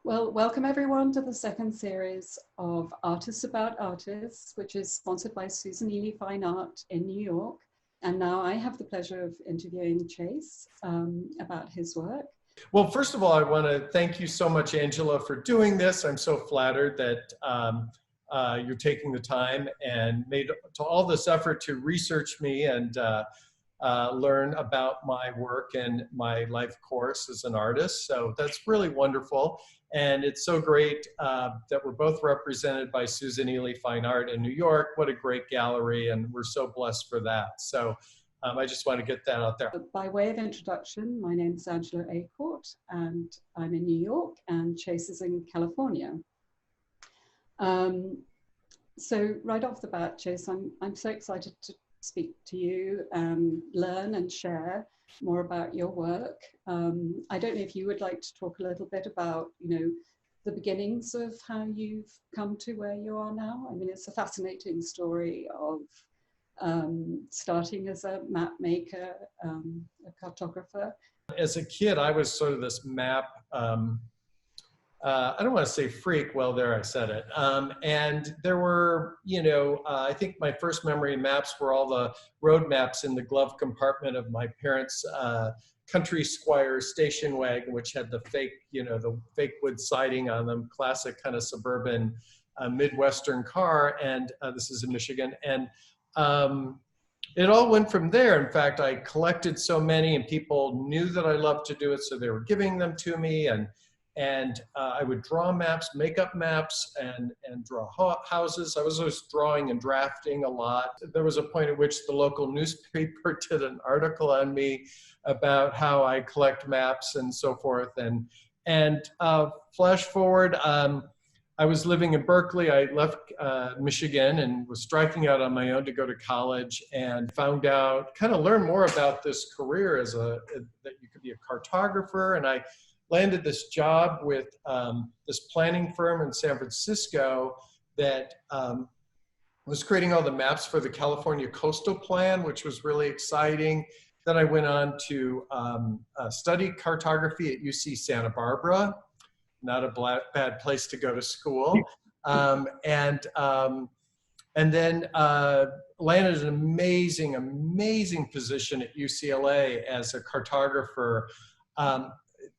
Well, welcome everyone to the second series of Artists About Artists, which is sponsored by Susan Eley Fine Art in New York. And now I have the pleasure of interviewing Chase about his work. Well, first of all, I want to thank you so much, Angela, for doing this. I'm so flattered that you're taking the time and made all this effort to research me and learn about my work and my life course as an artist. So that's really wonderful. And it's so great that we're both represented by Susan Eley Fine Art in New York. What a great gallery, and we're so blessed for that. So I just want to get that out there. By way of introduction, my name is Angela Acourt, and I'm in New York, and Chase is in California. So right off the bat, Chase, I'm so excited to speak to you and learn and share more about your work. I don't know if you would like to talk a little bit about, the beginnings of how you've come to where you are now. I mean, it's a fascinating story of starting as a map maker, a cartographer. As a kid, I was sort of this map, I don't want to say freak, well, there I said it. And there were, I think my first memory of maps were all the road maps in the glove compartment of my parents' country squire station wagon, which had the fake, the fake wood siding on them, classic kind of suburban Midwestern car. And this is in Michigan. And it all went from there. In fact, I collected so many, and people knew that I loved to do it, so they were giving them to me. And I would draw maps, make up maps, and draw houses. I was always drawing and drafting a lot. There was a point at which the local newspaper did an article on me about how I collect maps and so forth. And flash forward, I was living in Berkeley. I left Michigan and was striking out on my own to go to college, and found out, kind of learned more about this career that you could be a cartographer. And I landed this job with this planning firm in San Francisco that was creating all the maps for the California Coastal Plan, which was really exciting. Then I went on to study cartography at UC Santa Barbara, not a bad place to go to school. And then landed an amazing position at UCLA as a cartographer.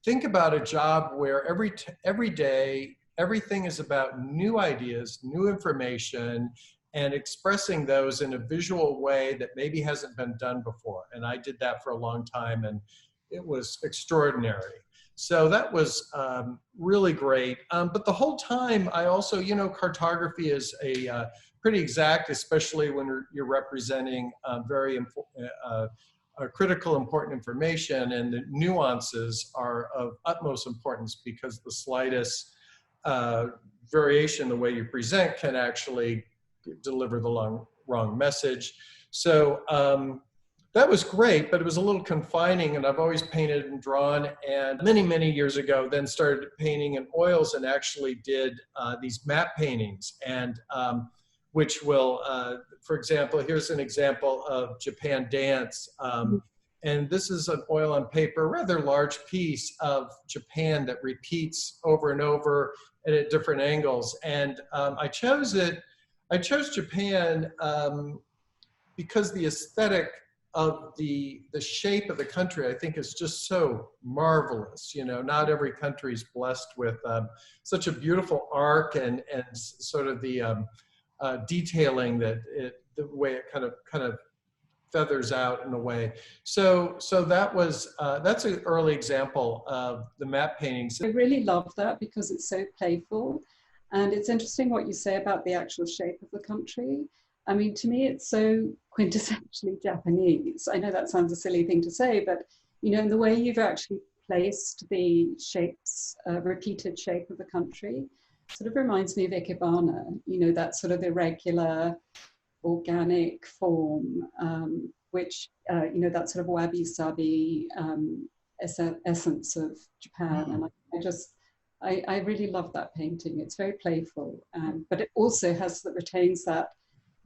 Think about a job where every day, everything is about new ideas, new information, and expressing those in a visual way that maybe hasn't been done before. And I did that for a long time, and it was extraordinary. So that was really great. But the whole time, I also, cartography is a pretty exact, especially when you're representing very important, critical important information, and the nuances are of utmost importance, because the slightest variation in the way you present can actually deliver the wrong message. So that was great, but it was a little confining, and I've always painted and drawn, and many years ago then started painting in oils and actually did these map paintings, and which will, for example, here's an example of Japan dance. And this is an oil on paper, rather large piece of Japan that repeats over and over and at different angles. And I chose Japan because the aesthetic of the shape of the country, I think, is just so marvelous. Not every country is blessed with such a beautiful arc and sort of the detailing the way it kind of feathers out in a way. So that's an early example of the map paintings. I really love that because it's so playful, and it's interesting what you say about the actual shape of the country. I mean, to me, it's so quintessentially Japanese. I know that sounds a silly thing to say, but in the way you've actually placed the shapes, repeated shape of the country, sort of reminds me of Ikebana, that sort of irregular, organic form, which, that sort of wabi-sabi essence of Japan. And I really love that painting. It's very playful, but it also retains that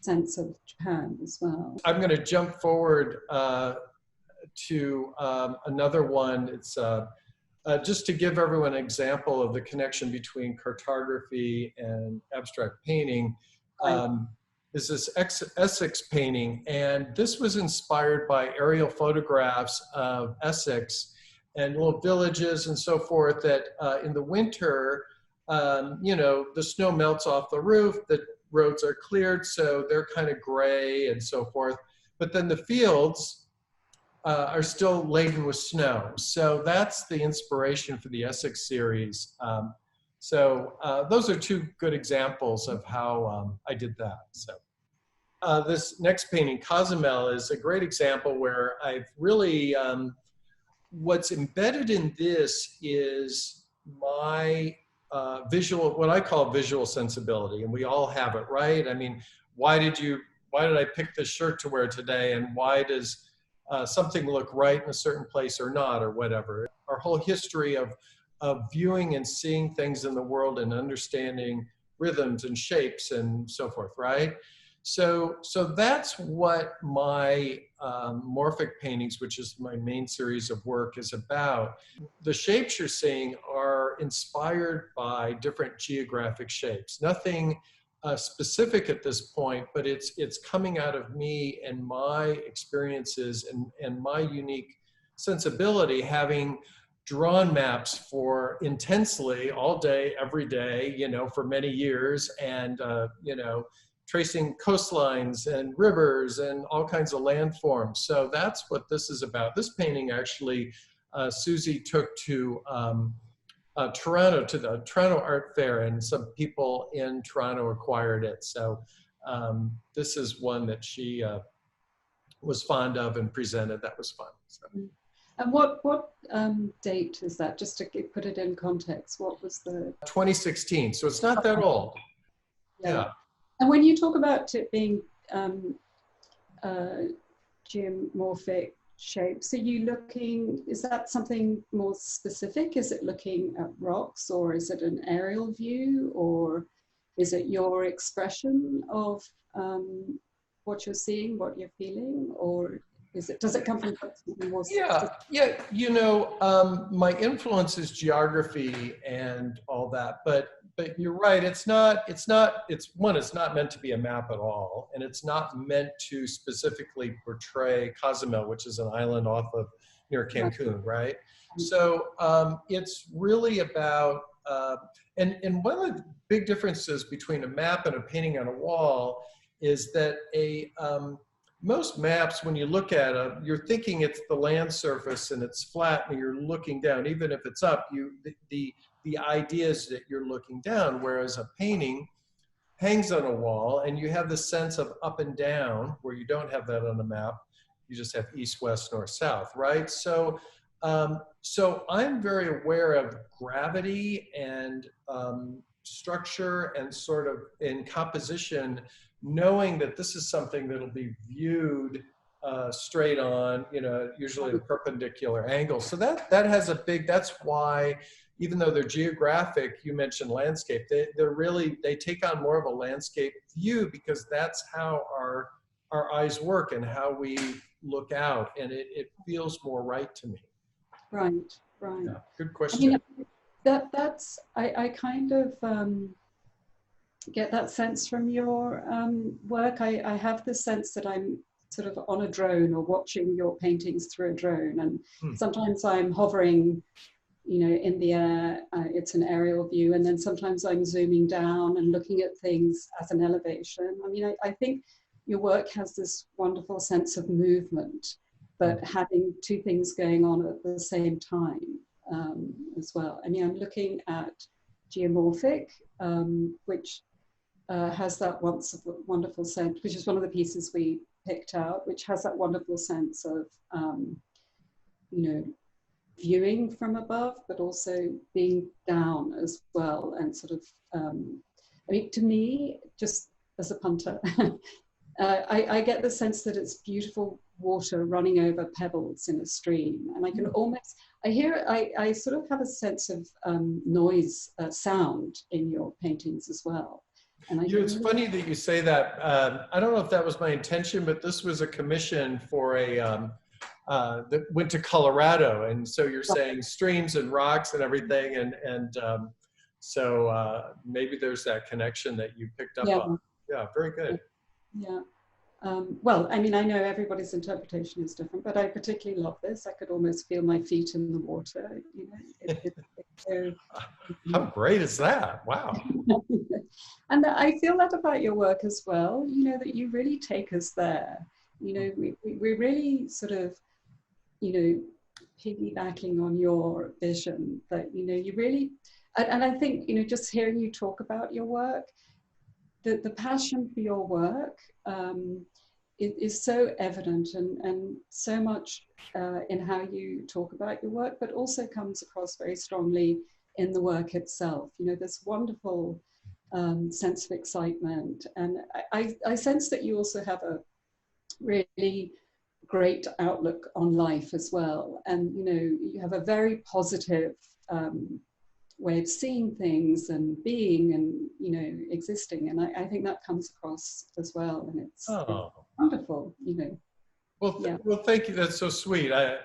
sense of Japan as well. I'm going to jump forward to another one. It's just to give everyone an example of the connection between cartography and abstract painting, is this Essex painting. And this was inspired by aerial photographs of Essex and little villages and so forth that in the winter, you know, the snow melts off the roof, the roads are cleared, so they're kind of gray and so forth. But then the fields are still laden with snow. So that's the inspiration for the Essex series. Those are two good examples of how I did that. So this next painting, Cozumel, is a great example where I've really, what's embedded in this is my what I call visual sensibility, and we all have it, right? I mean, why did I pick this shirt to wear today, and why does something look right in a certain place or not, or whatever. Our whole history of viewing and seeing things in the world and understanding rhythms and shapes and so forth, right? So that's what my Morphic paintings, which is my main series of work, is about. The shapes you're seeing are inspired by different geographic shapes. Nothing specific at this point, but it's coming out of me and my experiences and my unique sensibility, having drawn maps for intensely all day, every day, you know, for many years, and you know, tracing coastlines and rivers and all kinds of landforms. So that's what this is about. This painting actually, Susie took to Toronto, to the Toronto Art Fair, and some people in Toronto acquired it. So this is one that she was fond of and presented. That was fun. So. And what date is that? Just to put it in context, what was the? 2016, so it's not that old. Yeah. And when you talk about it being geomorphic shapes, are you looking, is that something more specific? Is it looking at rocks, or is it an aerial view, or is it your expression of what you're seeing, what you're feeling, or does it come from something more specific? Yeah, you know, my influence is geography and all that, but you're right, it's not meant to be a map at all, and it's not meant to specifically portray Cozumel, which is an island off of near Cancun, right? So it's really about, and one of the big differences between a map and a painting on a wall is that most maps, when you look at them, you're thinking it's the land surface and it's flat and you're looking down. Even if it's up, the idea is that you're looking down, whereas a painting hangs on a wall and you have the sense of up and down, where you don't have that on a map. You just have east, west, north, south, right? So I'm very aware of gravity and structure and sort of in composition, knowing that this is something that'll be viewed straight on, you know, usually at a perpendicular angle. So that has a big, that's why, even though they're geographic, you mentioned landscape, they take on more of a landscape view, because that's how our eyes work and how we look out, and it feels more right to me. Right. Yeah, good question. I mean, I kind of get that sense from your work. I have the sense that I'm sort of on a drone or watching your paintings through a drone, and sometimes I'm hovering, you know, in the air. It's an aerial view, and then sometimes I'm zooming down and looking at things as an elevation. I mean, I think your work has this wonderful sense of movement, but having two things going on at the same time as well. I mean, I'm looking at geomorphic, which has that wonderful sense, which is one of the pieces we picked out, which has that wonderful sense of, you know, viewing from above, but also being down as well. And sort of, I mean, to me, just as a punter, I get the sense that it's beautiful water running over pebbles in a stream. And I can almost, I sort of have a sense of noise, sound in your paintings as well. And it's funny that you say that. I don't know if that was my intention, but this was a commission for a that went to Colorado, and so you're saying streams and rocks and everything, and so maybe there's that connection that you picked up on. Yeah, very good. Yeah. Well, I mean, I know everybody's interpretation is different, but I particularly love this. I could almost feel my feet in the water. You know, it's so. How great is that? Wow. And I feel that about your work as well. You know, that you really take us there. You know, we really sort of, you know, piggybacking on your vision that, you know, you really, and I think, you know, just hearing you talk about your work, the passion for your work is so evident and so much in how you talk about your work, but also comes across very strongly in the work itself. You know, this wonderful sense of excitement. And I sense that you also have a really great outlook on life as well. And, you know, you have a very positive way of seeing things and being and, you know, existing. And I think that comes across as well. And it's wonderful, you know. Well, well, thank you. That's so sweet. I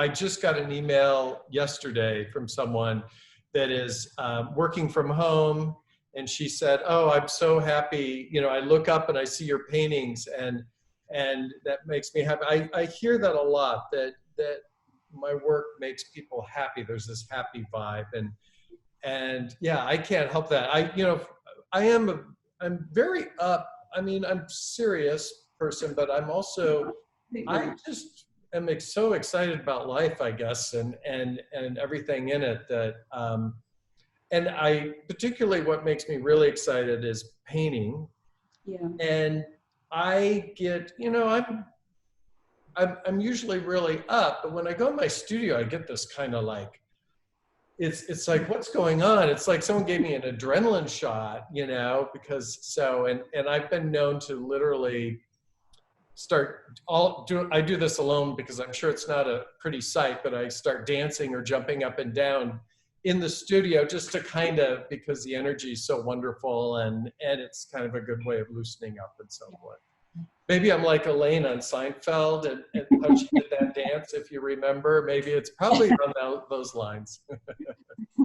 just got an email yesterday from someone that is working from home. And she said, oh, I'm so happy. You know, I look up and I see your paintings and that makes me happy. I hear that a lot, that my work makes people happy. There's this happy vibe, and yeah, I can't help that. I'm very up. I mean, I'm a serious person, but I'm also, I just am so excited about life, I guess, and everything in it that, and I particularly what makes me really excited is painting. Yeah. And I get, you know, I'm usually really up, but when I go in my studio, I get this kind of like, it's like, what's going on? It's like someone gave me an adrenaline shot, you know, because and I've been known to literally I do this alone because I'm sure it's not a pretty sight, but I start dancing or jumping up and down in the studio just to kind of, because the energy is so wonderful and it's kind of a good way of loosening up and so forth. Maybe I'm like Elaine on Seinfeld and how she did that dance, if you remember. Maybe it's probably on those lines.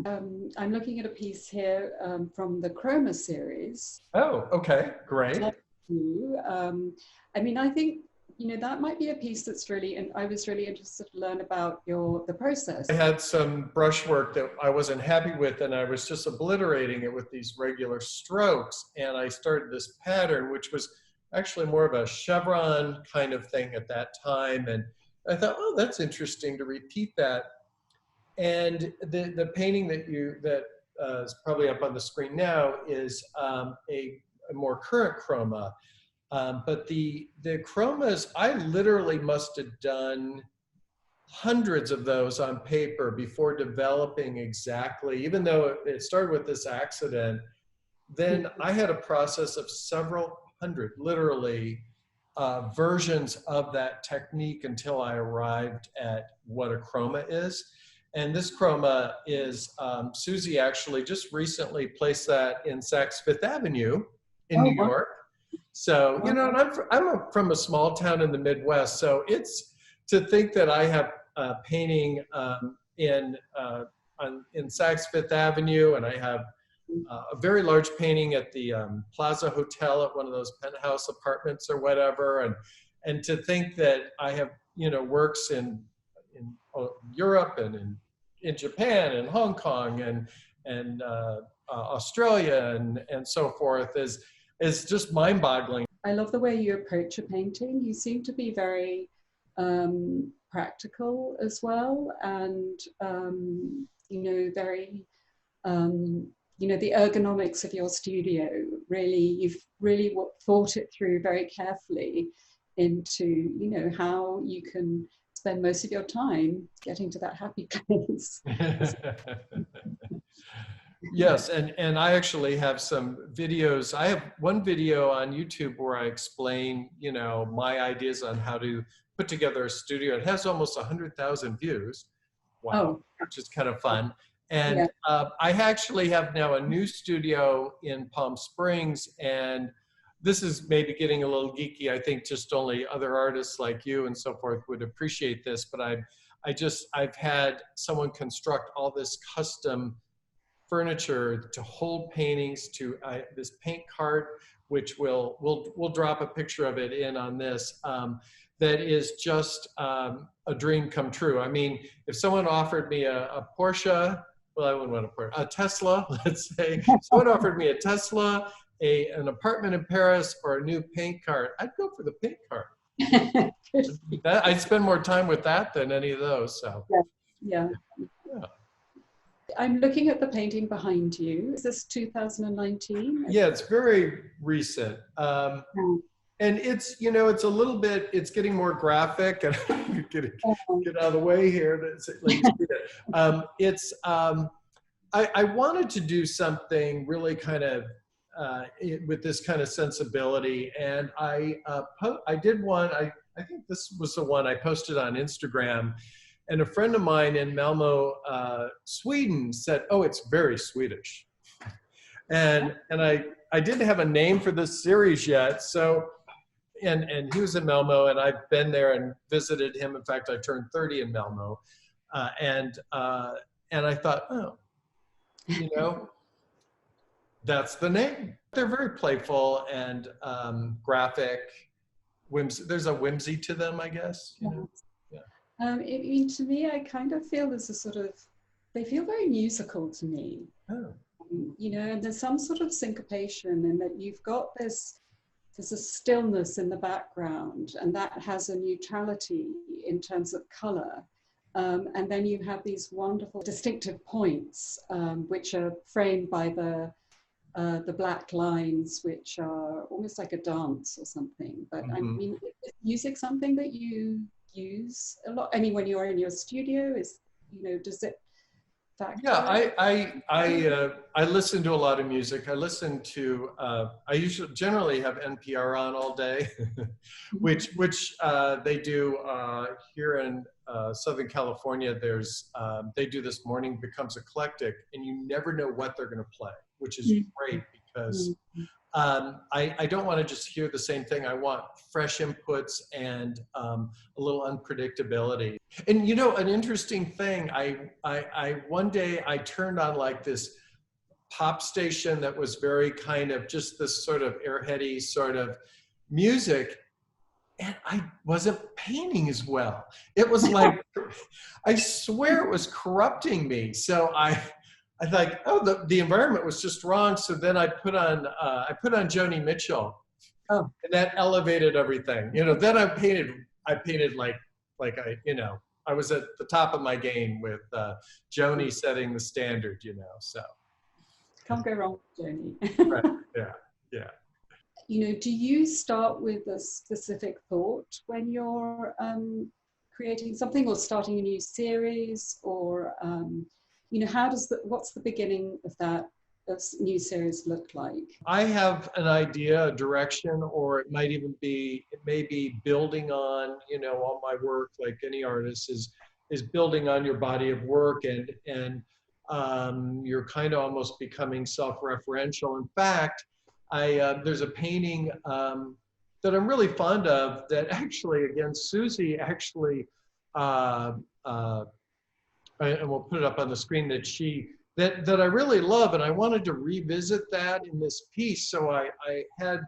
I'm looking at a piece here from the Chroma series. Oh, okay, great. I mean, I think, you know, that might be a piece that's really, and I was really interested to learn about the process. I had some brushwork that I wasn't happy with, and I was just obliterating it with these regular strokes. And I started this pattern, which was actually more of a chevron kind of thing at that time. And I thought, oh, that's interesting to repeat that. And the painting that is probably up on the screen now is a more current chroma. But the chromas, I literally must have done hundreds of those on paper before developing exactly, even though it started with this accident, then I had a process of several hundred, literally, versions of that technique until I arrived at what a chroma is. And this chroma is, Susie actually just recently placed that in Saks Fifth Avenue in New York. So, you know, and I'm from a small town in the Midwest, so it's to think that I have painting in Saks Fifth Avenue, and I have a very large painting at the Plaza Hotel at one of those penthouse apartments or whatever, and to think that I have, you know, works in Europe and in Japan and Hong Kong and Australia and so forth is just mind-boggling. I love the way you approach a painting. You seem to be very practical as well, and you know, very you know, the ergonomics of your studio, really, you've really thought it through very carefully into, you know, how you can spend most of your time getting to that happy place. Yes, and I actually have some videos. I have one video on YouTube where I explain, you know, my ideas on how to put together a studio. It has almost 100,000 views. Wow, which is kind of fun. And I actually have now a new studio in Palm Springs, and this is maybe getting a little geeky. I think just only other artists like you and so forth would appreciate this, but I've had someone construct all this custom furniture to hold paintings to this paint cart, which we'll drop a picture of it in on this, that is just a dream come true. I mean, if someone offered me a Porsche, well, I wouldn't want a Porsche, a Tesla, let's say, someone offered me a Tesla, an apartment in Paris, or a new paint cart, I'd go for the paint cart. I'd spend more time with that than any of those. So yeah. I'm looking at the painting behind you. Is this 2019? Yeah, it's very recent. And it's, you know, it's a little bit, it's getting more graphic, and get out of the way here. I wanted to do something really kind of with this kind of sensibility, and I did one. I think this was the one I posted on Instagram, and a friend of mine in Malmo, Sweden, said, "Oh, it's very Swedish," and I didn't have a name for this series yet, so. And he was in Malmo, and I've been there and visited him. In fact, I turned 30 in Malmo, and I thought, oh, you know, that's the name. They're very playful and graphic. There's a whimsy to them, I guess. You know? Yeah. To me, I kind of feel there's a sort of, they feel very musical to me. Oh. You know, and there's some sort of syncopation in that you've got this. There's a stillness in the background, and that has a neutrality in terms of color. And then you have these wonderful distinctive points, which are framed by the black lines, which are almost like a dance or something. But I mean, is music something that you use a lot? I mean, when you're in your studio, does it factor? Yeah, I listen to a lot of music. I listen to, I generally have NPR on all day, which they do here in Southern California. They do this Morning Becomes Eclectic, and you never know what they're going to play, which is great because I don't want to just hear the same thing. I want fresh inputs and a little unpredictability. And you know, an interesting thing, I one day I turned on like this pop station that was very kind of just this sort of airheady sort of music, and I wasn't painting as well. It was like, I swear it was corrupting me. So I like, oh, the environment was just wrong. So then I put on Joni Mitchell, and that elevated everything. You know, then I painted like I was at the top of my game with Joni setting the standard. You know, so can't go wrong with Joni. Right. Yeah. You know, do you start with a specific thought when you're creating something or starting a new series, or you know, what's the beginning of that new series look like? I have an idea, a direction, or it may be building on, you know, all my work, like any artist is building on your body of work, and you're kind of almost becoming self-referential. In fact, there's a painting that I'm really fond of that actually, again, Susie actually, and we'll put it up on the screen, that I really love, and I wanted to revisit that in this piece. So I have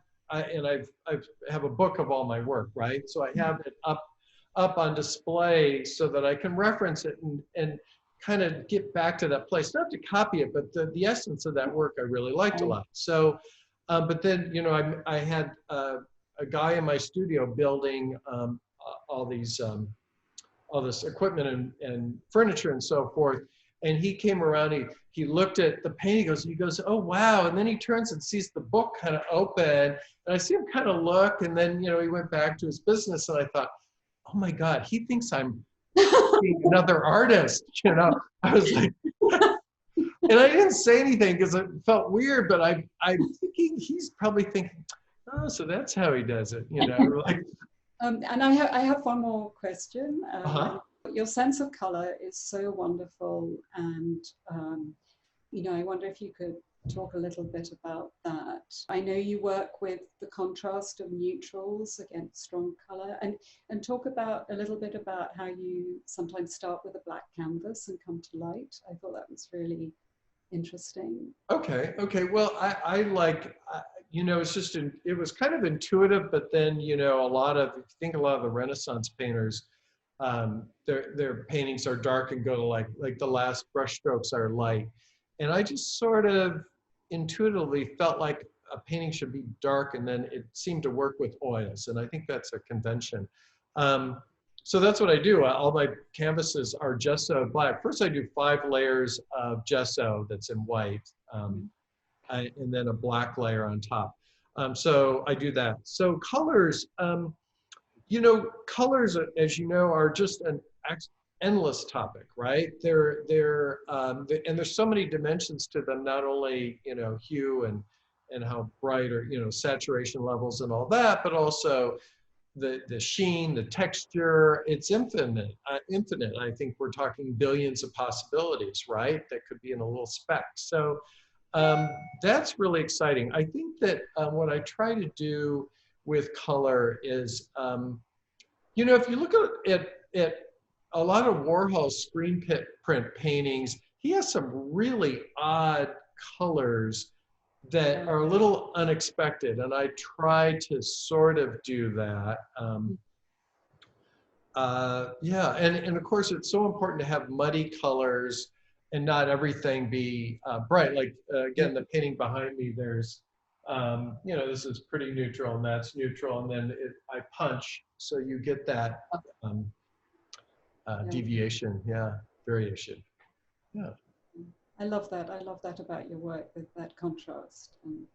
a book of all my work, right? So I have it up on display so that I can reference it and kind of get back to that place. Not to copy it, but the essence of that work I really liked a lot. So, but then, you know, I had a guy in my studio building all this equipment and furniture and so forth. And he came around, he looked at the painting, he goes, oh, wow. And then he turns and sees the book kind of open. And I see him kind of look, and then, you know, he went back to his business, and I thought, oh my God, he thinks I'm another artist, you know? I was like, and I didn't say anything because it felt weird, but I'm thinking he's probably thinking, oh, so that's how he does it, you know? Like, and I have one more question. Your sense of color is so wonderful, and you know, I wonder if you could talk a little bit about that. I know you work with the contrast of neutrals against strong color, and talk about a little bit about how you sometimes start with a black canvas and come to light. I thought that was really interesting. Okay. Okay. Well, I like, you know, it's just, it was kind of intuitive, but then, you know, if you think a lot of the Renaissance painters, their paintings are dark and go to like the last brush strokes are light. And I just sort of intuitively felt like a painting should be dark, and then it seemed to work with oils. And I think that's a convention. So that's what I do. All my canvases are gesso black. First, I do 5 layers of gesso that's in white, and then a black layer on top. So I do that. So colors, you know, colors, as you know, are just an endless topic, right? And there's so many dimensions to them. Not only, you know, hue and how bright, or, you know, saturation levels and all that, but also the sheen, the texture. It's infinite. Infinite. I think we're talking billions of possibilities, right? That could be in a little speck. So that's really exciting. I think that what I try to do with color is, you know, if you look at a lot of Warhol's screen print paintings, he has some really odd colors that are a little unexpected, and I try to sort of do that. Yeah, and of course it's so important to have muddy colors and not everything be bright. Like again, the painting behind me, there's, you know, this is pretty neutral and that's neutral, and then I punch, so you get that deviation, variation. Yeah. I love that. I love that about your work, with that contrast. And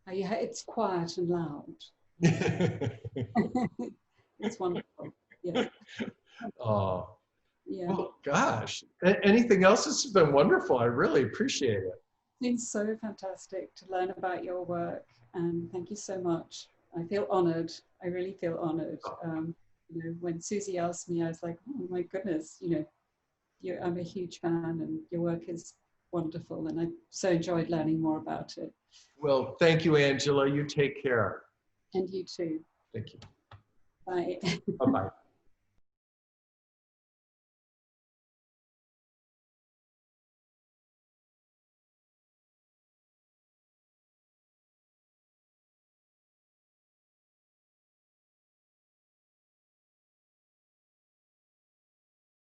how it's quiet and loud. It's wonderful. Yeah. Oh. Yeah. Well, gosh. Anything else? This has been wonderful. I really appreciate it. It's been so fantastic to learn about your work, and thank you so much. I feel honored. I really feel honored. You know, when Susie asked me, I was like, oh my goodness, you know, I'm a huge fan, and your work is wonderful, and I so enjoyed learning more about it. Well, thank you, Angela. You take care. And you too. Thank you. Bye. Bye-bye.